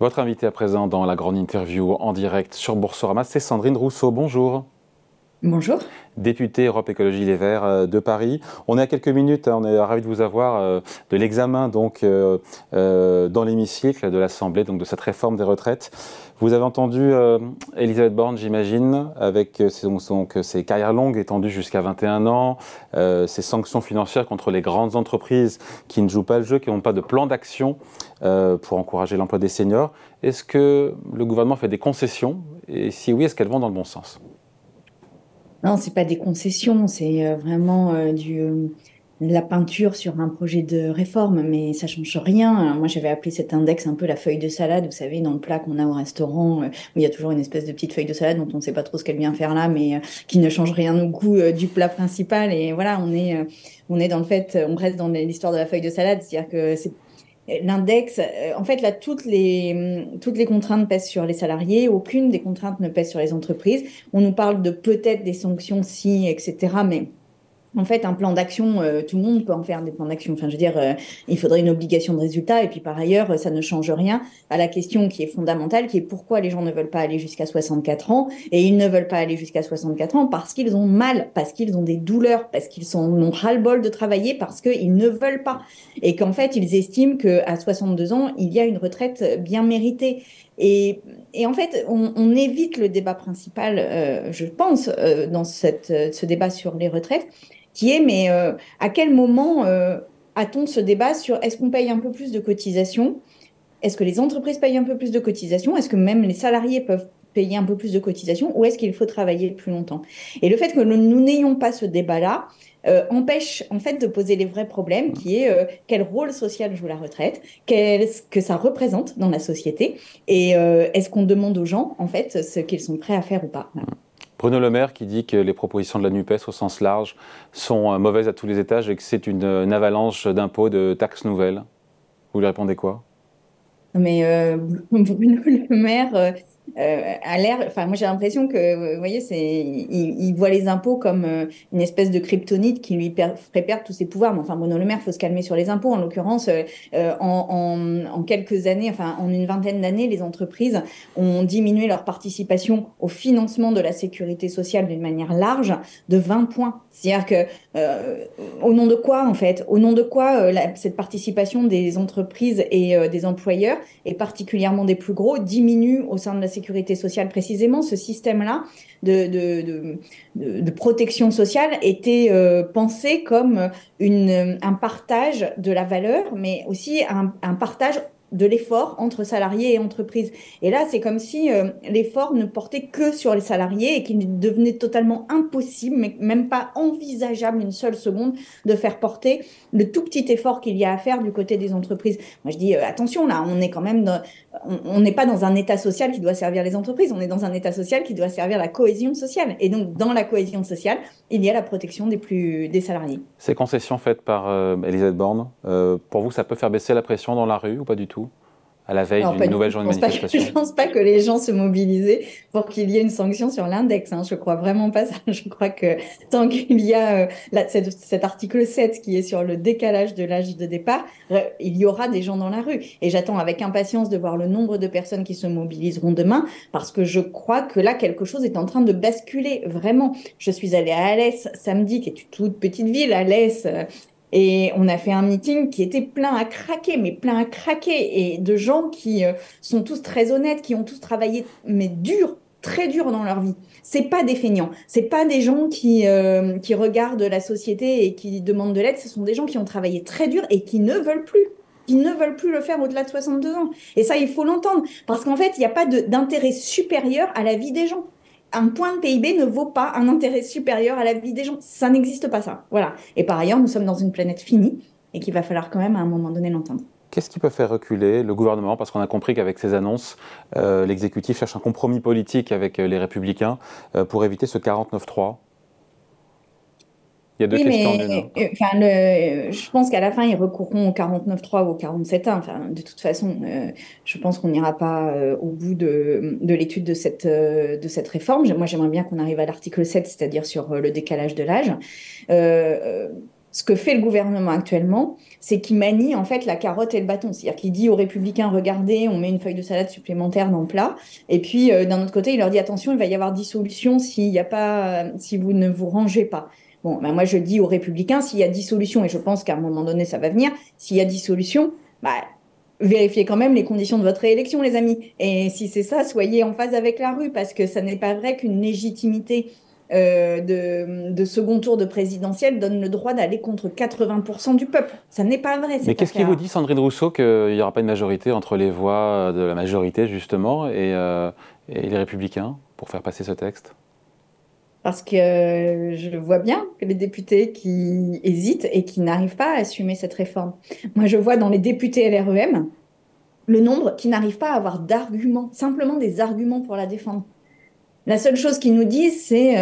Votre invité à présent dans la grande interview en direct sur Boursorama, c'est Sandrine Rousseau. Bonjour. Bonjour. Députée Europe Écologie Les Verts de Paris. On est à quelques minutes, on est ravis de vous avoir de l'examen dans l'hémicycle de l'Assemblée donc de cette réforme des retraites. Vous avez entendu Elisabeth Borne, j'imagine, avec ses carrières longues étendues jusqu'à 21 ans, ces sanctions financières contre les grandes entreprises qui ne jouent pas le jeu, qui n'ont pas de plan d'action pour encourager l'emploi des seniors. Est-ce que le gouvernement fait des concessions? Et si oui, est-ce qu'elles vont dans le bon sens? Non, c'est pas des concessions, c'est vraiment de la peinture sur un projet de réforme, mais ça change rien. Moi, j'avais appelé cet index un peu la feuille de salade, vous savez, dans le plat qu'on a au restaurant, où il y a toujours une espèce de petite feuille de salade dont on ne sait pas trop ce qu'elle vient faire là, mais qui ne change rien au goût du plat principal. Et voilà, on est dans le fait, on reste dans l'histoire de la feuille de salade, c'est-à-dire que c'est l'index, en fait, là, toutes les contraintes pèsent sur les salariés, aucune des contraintes ne pèse sur les entreprises. On nous parle de peut-être des sanctions si, etc. Mais en fait, un plan d'action, tout le monde peut en faire des plans d'action. Enfin, je veux dire, il faudrait une obligation de résultat. Et puis, par ailleurs, ça ne change rien à la question qui est fondamentale, qui est pourquoi les gens ne veulent pas aller jusqu'à 64 ans. Et ils ne veulent pas aller jusqu'à 64 ans parce qu'ils ont mal, parce qu'ils ont des douleurs, parce qu'ils ont ras-le-bol de travailler, parce qu'ils ne veulent pas. Et qu'en fait, ils estiment qu'à 62 ans, il y a une retraite bien méritée. Et en fait, on évite le débat principal, je pense, dans ce débat sur les retraites qui est, mais à quel moment a-t-on ce débat sur est-ce qu'on paye un peu plus de cotisations? Est-ce que les entreprises payent un peu plus de cotisations? Est-ce que même les salariés peuvent payer un peu plus de cotisations? Ou est-ce qu'il faut travailler plus longtemps? Et le fait que nous n'ayons pas ce débat-là empêche en fait de poser les vrais problèmes, qui est quel rôle social joue la retraite, qu'est-ce que ça représente dans la société, et est-ce qu'on demande aux gens en fait ce qu'ils sont prêts à faire ou pas. Voilà. Bruno Le Maire qui dit que les propositions de la NUPES au sens large sont mauvaises à tous les étages et que c'est une avalanche d'impôts, de taxes nouvelles. Vous lui répondez quoi? Mais Bruno Le Maire a l'air. Enfin, moi, j'ai l'impression que, vous voyez, il voit les impôts comme une espèce de kryptonite qui lui ferait perdre tous ses pouvoirs. Mais enfin, Bruno Le Maire, il faut se calmer sur les impôts. En l'occurrence, en quelques années, enfin, en une vingtaine d'années, les entreprises ont diminué leur participation au financement de la sécurité sociale d'une manière large de 20 points. C'est-à-dire que, euh, au nom de quoi, en fait? Au nom de quoi cette participation des entreprises et des employeurs et particulièrement des plus gros, diminue au sein de la sécurité sociale. Précisément, ce système-là de protection sociale était pensé comme un partage de la valeur, mais aussi un partage de l'effort entre salariés et entreprises. Et là, c'est comme si l'effort ne portait que sur les salariés et qu'il devenait totalement impossible, mais même pas envisageable une seule seconde, de faire porter le tout petit effort qu'il y a à faire du côté des entreprises. Moi, je dis attention, là, on est quand même on n'est pas dans un état social qui doit servir les entreprises, on est dans un état social qui doit servir la cohésion sociale. Et donc, dans la cohésion sociale, il y a la protection des salariés. Ces concessions faites par Elisabeth Borne, pour vous, ça peut faire baisser la pression dans la rue ou pas du tout, à la veille Alors, d'une pas du nouvelle tout. journée de Je manifestation? pense pas que les gens se mobilisaient pour qu'il y ait une sanction sur l'index. Hein. Je crois vraiment pas ça. Je crois que tant qu'il y a cet article 7 qui est sur le décalage de l'âge de départ, il y aura des gens dans la rue. Et j'attends avec impatience de voir le nombre de personnes qui se mobiliseront demain parce que je crois que là, quelque chose est en train de basculer vraiment. Je suis allée à Alès samedi, qui est une toute petite ville, Alès. Et on a fait un meeting qui était plein à craquer, mais plein à craquer, et de gens qui sont tous très honnêtes, qui ont tous travaillé, mais dur, très dur dans leur vie. C'est pas des feignants, c'est pas des gens qui regardent la société et qui demandent de l'aide, ce sont des gens qui ont travaillé très dur et qui ne veulent plus le faire au-delà de 62 ans. Et ça, il faut l'entendre, parce qu'en fait, il n'y a pas d'intérêt supérieur à la vie des gens. Un point de PIB ne vaut pas un intérêt supérieur à la vie des gens. Ça n'existe pas, ça. Voilà. Et par ailleurs, nous sommes dans une planète finie et qu'il va falloir quand même à un moment donné l'entendre. Qu'est-ce qui peut faire reculer le gouvernement? Parce qu'on a compris qu'avec ces annonces, l'exécutif cherche un compromis politique avec les Républicains pour éviter ce 49-3. Il y a deux Oui, questions en mais une, hein. enfin, je pense qu'à la fin, ils recourront au 49.3 ou au 47.1. Enfin, de toute façon, je pense qu'on n'ira pas au bout de l'étude de cette réforme. Moi, j'aimerais bien qu'on arrive à l'article 7, c'est-à-dire sur le décalage de l'âge. Euh, ce que fait le gouvernement actuellement, c'est qu'il manie en fait la carotte et le bâton. C'est-à-dire qu'il dit aux Républicains, regardez, on met une feuille de salade supplémentaire dans le plat. Et puis, d'un autre côté, il leur dit, attention, il va y avoir dissolution s'il y a pas, si vous ne vous rangez pas. Bon, ben moi, je dis aux Républicains, s'il y a dissolution, et je pense qu'à un moment donné, ça va venir, s'il y a dissolution, bah, vérifiez quand même les conditions de votre réélection, les amis. Et si c'est ça, soyez en phase avec la rue, parce que ça n'est pas vrai qu'une légitimité de second tour de présidentielle donne le droit d'aller contre 80% du peuple. Ça n'est pas vrai, cette Mais qu'est-ce qui affaire. vous dit, Sandrine Rousseau, qu'il n'y aura pas de majorité entre les voix de la majorité, justement, et les Républicains pour faire passer ce texte? Parce que je vois bien que les députés qui hésitent et qui n'arrivent pas à assumer cette réforme. Moi, je vois dans les députés LREM le nombre qui n'arrivent pas à avoir d'arguments, simplement des arguments pour la défendre. La seule chose qu'ils nous disent, c'est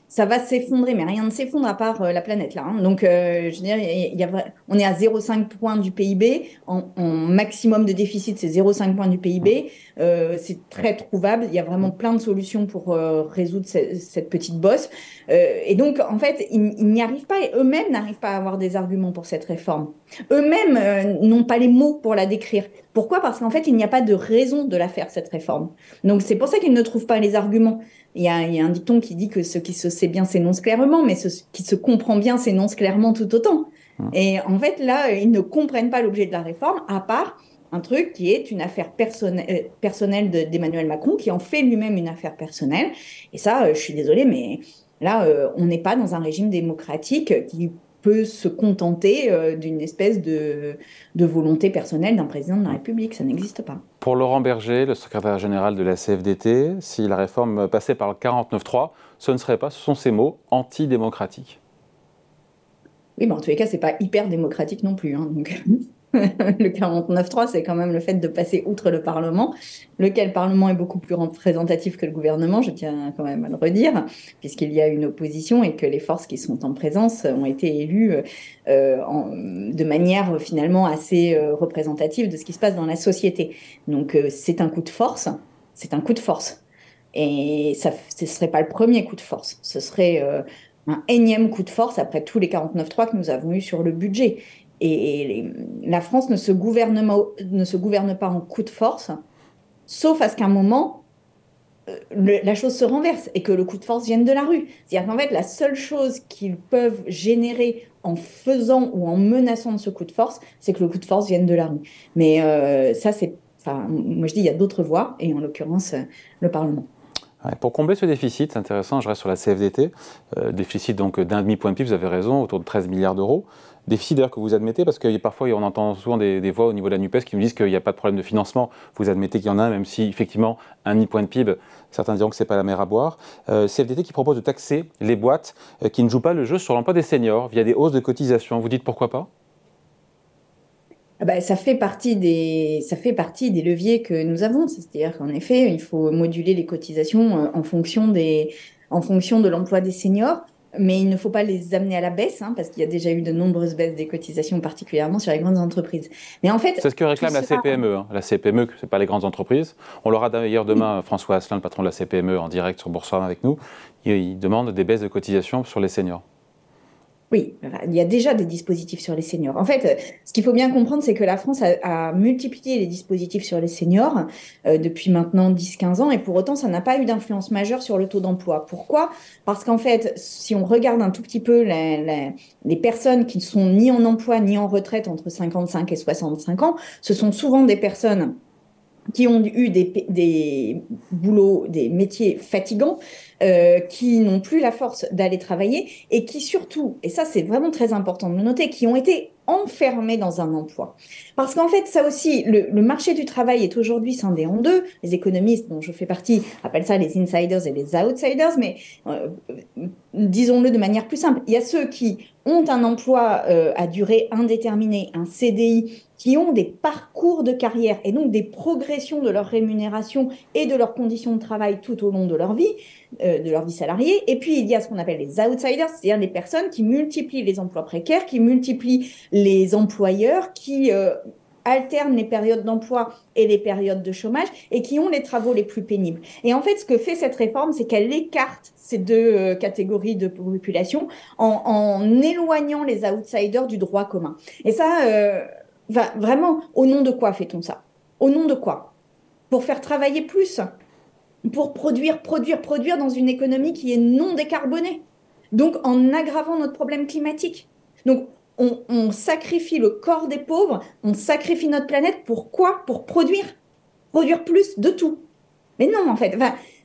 ça va s'effondrer, mais rien ne s'effondre à part la planète là. Hein. Donc, je veux dire, on est à 0,5 points du PIB, en maximum de déficit, c'est 0,5 points du PIB. C'est très trouvable. Il y a vraiment plein de solutions pour résoudre cette petite bosse. Et donc, en fait, ils n'y arrivent pas et eux-mêmes n'arrivent pas à avoir des arguments pour cette réforme. Eux-mêmes n'ont pas les mots pour la décrire. Pourquoi? Parce qu'en fait, il n'y a pas de raison de la faire, cette réforme. Donc, c'est pour ça qu'ils ne trouvent pas les arguments. Il y a un dicton qui dit que ce qui se sait bien s'énonce clairement, mais ce qui se comprend bien s'énonce clairement tout autant. Et en fait, là, ils ne comprennent pas l'objet de la réforme, à part un truc qui est une affaire personnelle d'Emmanuel Macron, qui en fait lui-même une affaire personnelle. Et ça, je suis désolée, mais là, on n'est pas dans un régime démocratique qui peut se contenter d'une espèce de volonté personnelle d'un président de la République. Ça n'existe pas. Pour Laurent Berger, le secrétaire général de la CFDT, si la réforme passait par le 49.3, ce ne serait pas, ce sont ces mots, antidémocratiques. Oui, mais en tous les cas, c'est pas hyper démocratique non plus. Hein, donc, le 49.3, c'est quand même le fait de passer outre le Parlement, lequel Parlement est beaucoup plus représentatif que le gouvernement, je tiens quand même à le redire, puisqu'il y a une opposition et que les forces qui sont en présence ont été élues de manière finalement assez représentative de ce qui se passe dans la société. Donc, c'est un coup de force, c'est un coup de force. Et ça, ce ne serait pas le premier coup de force, ce serait un énième coup de force après tous les 49.3 que nous avons eus sur le budget. Et la France ne se gouverne pas en coup de force, sauf à ce qu'à un moment, la chose se renverse et que le coup de force vienne de la rue. C'est-à-dire qu'en fait, la seule chose qu'ils peuvent générer en faisant ou en menaçant de ce coup de force, c'est que le coup de force vienne de la rue. Mais ça, c'est... Enfin, moi, je dis, il y a d'autres voies, et en l'occurrence, le Parlement. Ouais, pour combler ce déficit, c'est intéressant, je reste sur la CFDT, déficit donc d'1,5 point de PIB, vous avez raison, autour de 13 milliards d'euros. Déficit d'ailleurs que vous admettez, parce que parfois on entend souvent des voix au niveau de la NUPES qui nous disent qu'il n'y a pas de problème de financement. Vous admettez qu'il y en a, même si effectivement un demi-point de PIB, certains diront que ce n'est pas la mer à boire. CFDT qui propose de taxer les boîtes qui ne jouent pas le jeu sur l'emploi des seniors via des hausses de cotisations. Vous dites pourquoi pas? Ah bah, ça fait partie des leviers que nous avons. C'est-à-dire qu'en effet, il faut moduler les cotisations en fonction de l'emploi des seniors, mais il ne faut pas les amener à la baisse, hein, parce qu'il y a déjà eu de nombreuses baisses des cotisations, particulièrement sur les grandes entreprises. Mais en fait, c'est ce que réclame la CPME. Hein. La CPME, ce n'est pas les grandes entreprises. On l'aura d'ailleurs demain, François Asselin, le patron de la CPME, en direct sur Boursorama avec nous. Il demande des baisses de cotisations sur les seniors. Oui, il y a déjà des dispositifs sur les seniors. En fait, ce qu'il faut bien comprendre, c'est que la France a multiplié les dispositifs sur les seniors depuis maintenant 10-15 ans, et pour autant, ça n'a pas eu d'influence majeure sur le taux d'emploi. Pourquoi? Parce qu'en fait, si on regarde un tout petit peu les personnes qui ne sont ni en emploi ni en retraite entre 55 et 65 ans, ce sont souvent des personnes qui ont eu des boulots, des métiers fatigants, qui n'ont plus la force d'aller travailler et qui surtout, et ça c'est vraiment très important de le noter, qui ont été enfermés dans un emploi. Parce qu'en fait, ça aussi, le marché du travail est aujourd'hui scindé en deux. Les économistes, dont je fais partie, appellent ça les insiders et les outsiders, mais disons-le de manière plus simple. Il y a ceux qui ont un emploi à durée indéterminée, un CDI, qui ont des parcours de carrière et donc des progressions de leur rémunération et de leurs conditions de travail tout au long de leur vie salariée. Et puis, il y a ce qu'on appelle les outsiders, c'est-à-dire les personnes qui multiplient les emplois précaires, qui multiplient les employeurs, qui alternent les périodes d'emploi et les périodes de chômage et qui ont les travaux les plus pénibles. Et en fait, ce que fait cette réforme, c'est qu'elle écarte ces deux catégories de population en éloignant les outsiders du droit commun. Et ça, vraiment, au nom de quoi fait-on ça? Au nom de quoi? Pour faire travailler plus, pour produire dans une économie qui est non décarbonée. Donc, en aggravant notre problème climatique. Donc, on sacrifie le corps des pauvres, on sacrifie notre planète. Pourquoi? Pour produire plus de tout. Mais non, en fait,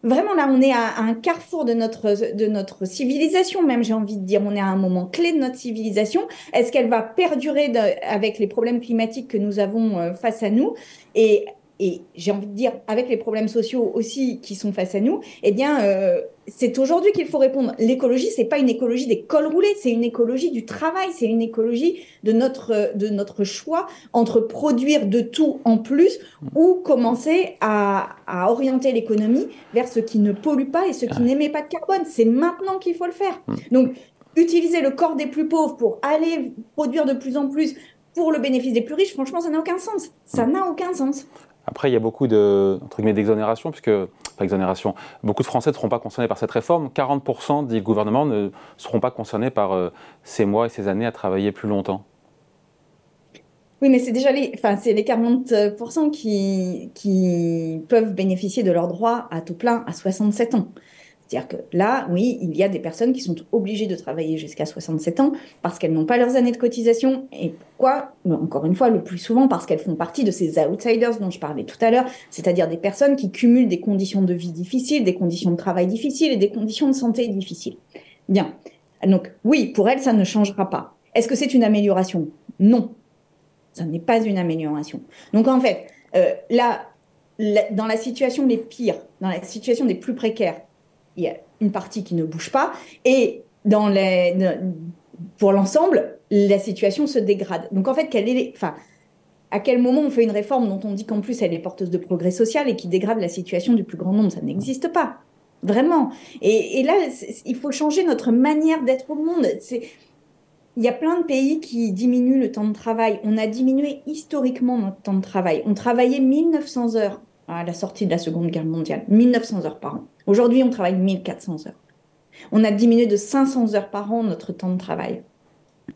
vraiment là, on est à un carrefour de notre civilisation, même j'ai envie de dire, on est à un moment clé de notre civilisation. Est-ce qu'elle va perdurer avec les problèmes climatiques que nous avons face à nous et j'ai envie de dire, avec les problèmes sociaux aussi qui sont face à nous, eh bien, c'est aujourd'hui qu'il faut répondre. L'écologie, c'est pas une écologie des cols roulés, c'est une écologie du travail, c'est une écologie de notre choix entre produire de tout en plus ou commencer à orienter l'économie vers ce qui ne pollue pas et ce qui n'émet pas de carbone. C'est maintenant qu'il faut le faire. Donc, utiliser le corps des plus pauvres pour aller produire de plus en plus pour le bénéfice des plus riches, franchement, ça n'a aucun sens. Ça n'a aucun sens. Après, il y a beaucoup entre guillemets, d'exonération, puisque, pas exonération, beaucoup de Français ne seront pas concernés par cette réforme. 40%, dit le gouvernement, ne seront pas concernés par ces mois et ces années à travailler plus longtemps. Oui, mais c'est déjà c'est les 40% qui peuvent bénéficier de leur droit à tout plein à 67 ans. C'est-à-dire que là, oui, il y a des personnes qui sont obligées de travailler jusqu'à 67 ans parce qu'elles n'ont pas leurs années de cotisation. Et pourquoi? Encore une fois, le plus souvent parce qu'elles font partie de ces outsiders dont je parlais tout à l'heure, c'est-à-dire des personnes qui cumulent des conditions de vie difficiles, des conditions de travail difficiles et des conditions de santé difficiles. Bien. Donc oui, pour elles, ça ne changera pas. Est-ce que c'est une amélioration? Non. Ça n'est pas une amélioration. Donc en fait, dans la situation les pires, dans la situation des plus précaires, il y a une partie qui ne bouge pas et pour l'ensemble, la situation se dégrade. Donc en fait, à quel moment on fait une réforme dont on dit qu'en plus elle est porteuse de progrès social et qui dégrade la situation du plus grand nombre? Ça n'existe pas, vraiment. Et là, il faut changer notre manière d'être au monde. Il y a plein de pays qui diminuent le temps de travail. On a diminué historiquement notre temps de travail. On travaillait 1900 heures à la sortie de la Seconde Guerre mondiale, 1900 heures par an. Aujourd'hui, on travaille 1400 heures. On a diminué de 500 heures par an notre temps de travail.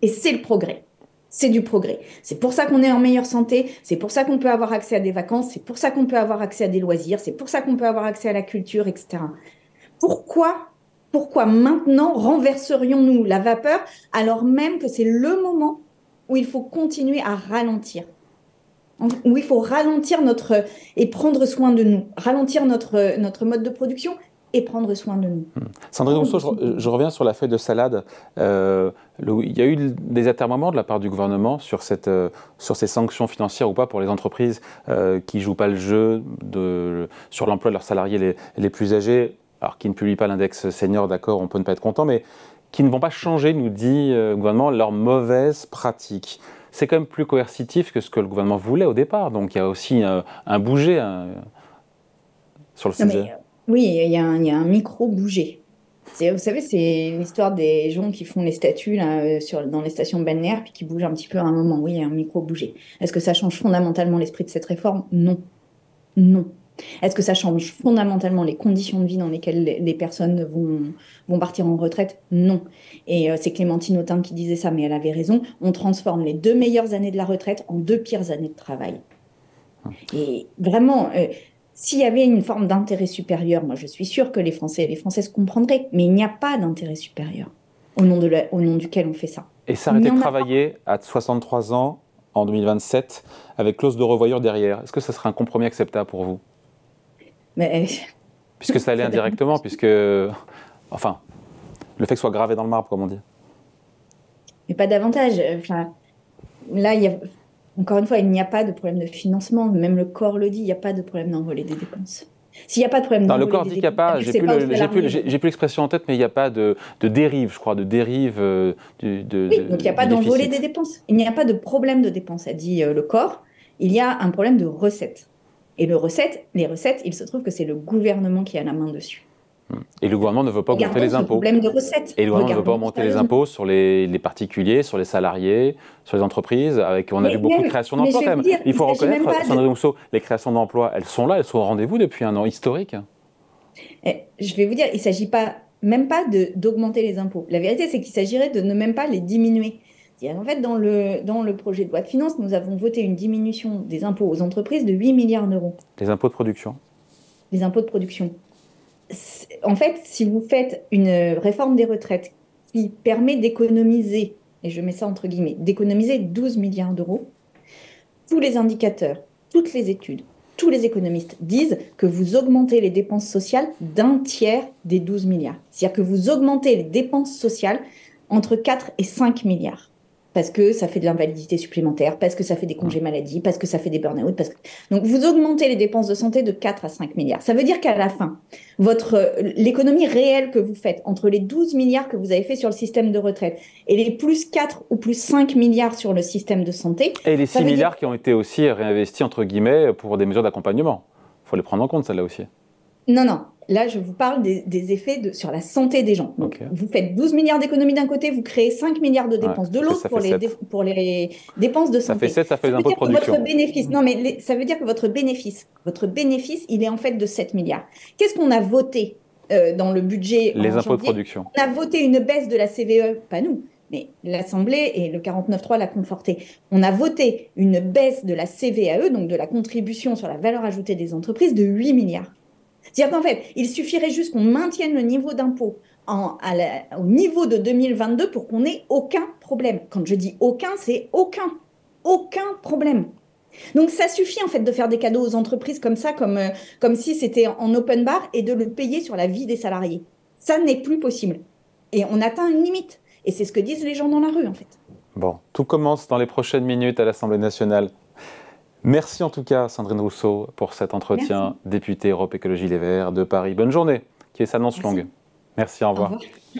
Et c'est le progrès. C'est du progrès. C'est pour ça qu'on est en meilleure santé, c'est pour ça qu'on peut avoir accès à des vacances, c'est pour ça qu'on peut avoir accès à des loisirs, c'est pour ça qu'on peut avoir accès à la culture, etc. Pourquoi maintenant renverserions-nous la vapeur alors même que c'est le moment où il faut continuer à ralentir, où il faut ralentir et prendre soin de nous, ralentir notre mode de production et prendre soin de nous. Sandrine Rousseau, je reviens sur la feuille de salade. Il y a eu des atermoiements de la part du gouvernement sur ces sanctions financières ou pas pour les entreprises qui ne jouent pas le jeu sur l'emploi de leurs salariés les plus âgés. Alors qui ne publient pas l'index senior, d'accord, on peut ne pas être content, mais qui ne vont pas changer, nous dit le gouvernement, leurs mauvaises pratiques. C'est quand même plus coercitif que ce que le gouvernement voulait au départ, donc il y a aussi un bouger sur le sujet. Oui, il y a un micro-bouger. Vous savez, c'est l'histoire des gens qui font les statues là, dans les stations balnéaires puis qui bougent un petit peu à un moment. Oui, il y a un micro-bouger. Est-ce que ça change fondamentalement l'esprit de cette réforme? Non. Non. Est-ce que ça change fondamentalement les conditions de vie dans lesquelles les personnes vont partir en retraite? Non. Et c'est Clémentine Autain qui disait ça, mais elle avait raison. On transforme les 2 meilleures années de la retraite en 2 pires années de travail. Et vraiment, s'il y avait une forme d'intérêt supérieur, moi je suis sûre que les Français et les Françaises comprendraient, mais il n'y a pas d'intérêt supérieur au nom duquel on fait ça. Et s'arrêter de travailler à 63 ans en 2027 avec clause de revoyure derrière, est-ce que ce serait un compromis acceptable pour vous? Puisque ça allait indirectement, enfin, le fait que ce soit gravé dans le marbre, comme on dit. Mais pas davantage. Enfin, là, encore une fois, il n'y a pas de problème de financement. Même le corps le dit, il n'y a pas de problème d'envolée des dépenses. S'il n'y a pas de problème d'envolée des dépenses... Le corps dit qu'il n'y a pas, j'ai plus l'expression en tête, mais il n'y a pas de dérive, je crois, de dérive oui, donc il n'y a pas d'envolée des dépenses. Il n'y a pas de problème de dépenses, a dit le corps. Il y a un problème de recettes. Et les recettes, il se trouve que c'est le gouvernement qui a la main dessus. Et le gouvernement ne veut pas augmenter les Regardons ce impôts. problème de recettes. Et le gouvernement ne veut pas Regardons augmenter les sérieusement. impôts sur les particuliers, sur les salariés, sur les entreprises. On a vu beaucoup de créations Mais je d'emplois vais quand vous même. dire, Il il faut ne s'agit même reconnaître, pas Sandrine Rousseau, les créations d'emplois, elles sont là, elles sont au rendez-vous depuis un an historique. je vais vous dire, il ne s'agit pas, même pas d'augmenter les impôts. La vérité, c'est qu'il s'agirait de ne même pas les diminuer. En fait, dans le projet de loi de finances, nous avons voté une diminution des impôts aux entreprises de 8 milliards d'euros. Les impôts de production. Les impôts de production. En fait, si vous faites une réforme des retraites qui permet d'économiser, et je mets ça entre guillemets, d'économiser 12 milliards d'euros, tous les indicateurs, toutes les études, tous les économistes disent que vous augmentez les dépenses sociales d'un tiers des 12 milliards. C'est-à-dire que vous augmentez les dépenses sociales entre 4 et 5 milliards. Parce que ça fait de l'invalidité supplémentaire, parce que ça fait des congés maladie, parce que ça fait des burn-out. Donc, vous augmentez les dépenses de santé de 4 à 5 milliards. Ça veut dire qu'à la fin, l'économie réelle que vous faites entre les 12 milliards que vous avez fait sur le système de retraite et les plus 4 ou plus 5 milliards sur le système de santé... Et les 6 milliards qui ont été aussi réinvestis, entre guillemets, pour des mesures d'accompagnement. Il faut les prendre en compte, celles-là aussi. Non, non. Là, je vous parle des effets sur la santé des gens. Donc, vous faites 12 milliards d'économies d'un côté, vous créez 5 milliards de dépenses de l'autre pour les dépenses de santé. Ça fait 7, ça fait les impôts de production. Votre bénéfice, non, mais ça veut dire que votre bénéfice, il est en fait de 7 milliards. Qu'est-ce qu'on a voté dans le budget Les en impôts janvier? de production. On a voté une baisse de la CVE, pas nous, mais l'Assemblée et le 49.3 l'a conforté. On a voté une baisse de la CVAE, donc de la contribution sur la valeur ajoutée des entreprises, de 8 milliards. C'est-à-dire qu'en fait, il suffirait juste qu'on maintienne le niveau d'impôt au niveau de 2022 pour qu'on n'ait aucun problème. Quand je dis aucun, c'est aucun problème. Donc ça suffit en fait de faire des cadeaux aux entreprises comme ça, comme si c'était en open bar et de le payer sur la vie des salariés. Ça n'est plus possible. Et on atteint une limite. Et c'est ce que disent les gens dans la rue en fait. Bon, tout commence dans les prochaines minutes à l'Assemblée nationale. Merci en tout cas, Sandrine Rousseau, pour cet entretien, députée Europe Écologie Les Verts de Paris. Bonne journée, qui s'annonce longue. Merci, au revoir. Au revoir.